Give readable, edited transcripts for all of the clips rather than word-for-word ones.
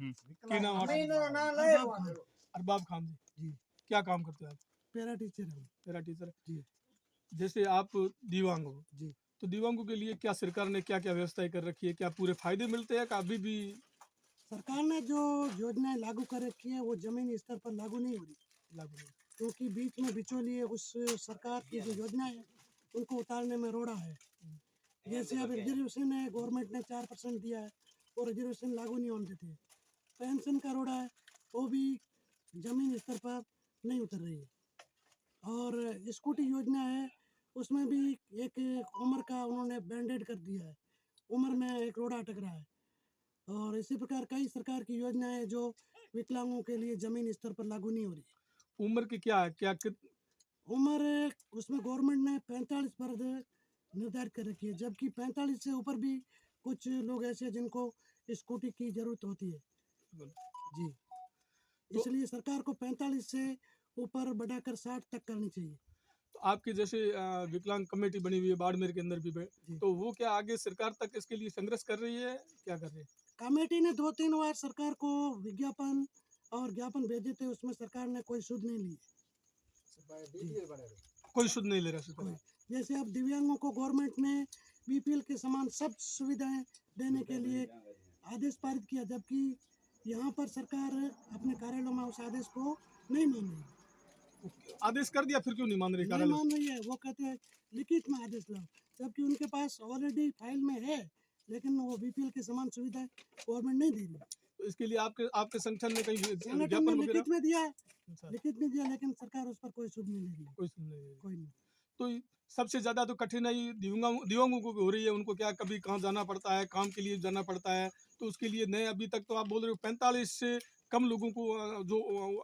ਕੀ ਨਾਮ ਹੈ आपका? अरबाब खान जी। क्या काम करते हैं आप? पैरा टीचर है मेरा टीचर जी। जैसे आप दिव्यांग हो जी। तो दिव्यांगों के लिए क्या सरकार ने क्या क्या व्यवस्थाएं कर रखी है? क्या पूरे फायदे मिलते हैं? अभी भी सरकार ने जो योजनाएं लागू कर रखी है वो जमीनी स्तर पर लागू नहीं हो रही, लागू नहीं? क्योंकि बीच में बिचौलिए उस सरकार की जो योजनाएं है उनको उतारने में रोड़ा है। जैसे अब रिजर्वेशन है, गवर्नमेंट ने 4% दिया है, वो रिजर्वेशन लागू नहीं होने देते। पेंशन का रोड़ा है, वो भी जमीन स्तर पर नहीं उतर रही है। और स्कूटी योजना है, उसमें भी एक उम्र का उन्होंने बैंडेड कर दिया है, उम्र में एक रोड़ा अटक रहा है। और इसी प्रकार कई सरकार की योजनाएं हैं जो विकलांगों के लिए जमीन स्तर पर लागू नहीं हो रही। उम्र की क्या है? उम्र उसमें गवर्नमेंट ने 45 वर्ष निर्धारित कर रखी है, जबकि 45 से ऊपर भी कुछ लोग ऐसे हैं जिनको स्कूटी की जरूरत होती है जी। इसलिए सरकार को 45 से ऊपर बढ़ाकर 60 तक करनी चाहिए। तो आपकी जैसे विकलांग कमेटी बनी हुई है बाड़मेर के अंदर भी जी। तो वो क्या आगे सरकार तक इसके लिए संघर्ष कर रही है? क्या कर रही है? कमेटी ने 2-3 बार सरकार को विज्ञापन और ज्ञापन भेजे थे, उसमें सरकार ने कोई सुध नहीं ली। कोई सुध नहीं ले रहा सरकार। कोई जैसे अब दिव्यांगों को गवर्नमेंट ने बीपीएल के समान सब सुविधाएं देने के लिए आदेश पारित किया, जबकि यहाँ पर सरकार अपने कार्यालयों में उस आदेश को नहीं मान रही है। आदेश कर दिया फिर क्यों नहीं मान रही नहीं कार्यालय? मान रही है, वो कहते हैं लिखित में आदेश लाओ, जबकि उनके पास ऑलरेडी फाइल में है, लेकिन वो बीपीएल के समान सुविधाएं गवर्नमेंट नहीं दे रही। तो इसके लिए आपके आपके संगठन ने कहीं संगठन ने ज्ञापन वगैरह लिखित में दिया है, अच्छा, लिखित में दिया, लेकिन सरकार उस पर कोई सुध नहीं ले रही है, कोई सुन नहीं रही। कोई नहीं। तो सबसे ज्यादा तो कठिनाई दिव्यांगों को हो रही है। उनको क्या कभी कहाँ जाना पड़ता है, काम के लिए जाना पड़ता है, तो उसके लिए नए अभी तक तो आप बोल रहे हो 45 से कम लोगों को जो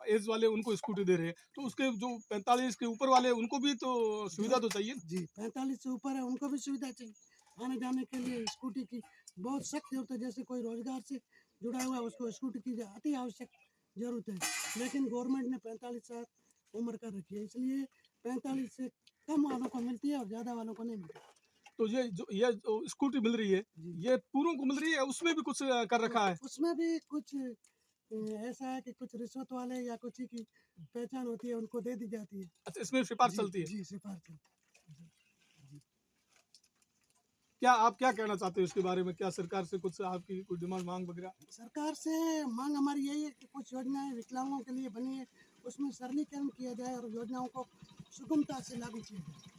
एज वाले उनको स्कूटी दे रहे हैं, तो उसके जो 45 के ऊपर वाले उनको भी तो सुविधा तो चाहिए जी। 45 से ऊपर है, उनको भी सुविधा चाहिए आने जाने के लिए। स्कूटी की बहुत सख्त जरूरत है, जैसे कोई रोजगार से जुड़ा हुआ है उसको स्कूटी की अति आवश्यक जरूरत है, लेकिन गवर्नमेंट ने 45 साल उम्र कर रखी है, इसलिए 45 से कम वालों को मिलती है और ज़्यादा वालों को नहीं मिलती। तो ये जो स्कूटी मिल रही है ये पूरों को मिल रही है, उसमें भी कुछ कर रखा है? उसमें भी कुछ ऐसा है कि कुछ रिश्वत वाले या कुछ ही की पहचान होती है, उनको दे दी जाती है। अच्छा, इसमें सिफारिश चलती है? जी, सिफारिश चलती है। क्या आप क्या कहना चाहते हो इसके बारे में? क्या सरकार से कुछ आपकी कोई डिमांड मांग वगैरह? सरकार से मांग हमारी यही है कि कुछ योजनाएं विकलांगों के लिए बनी है, उसमें सरलीकरण किया जाए और योजनाओं को सुगमता से लागू किया जाए।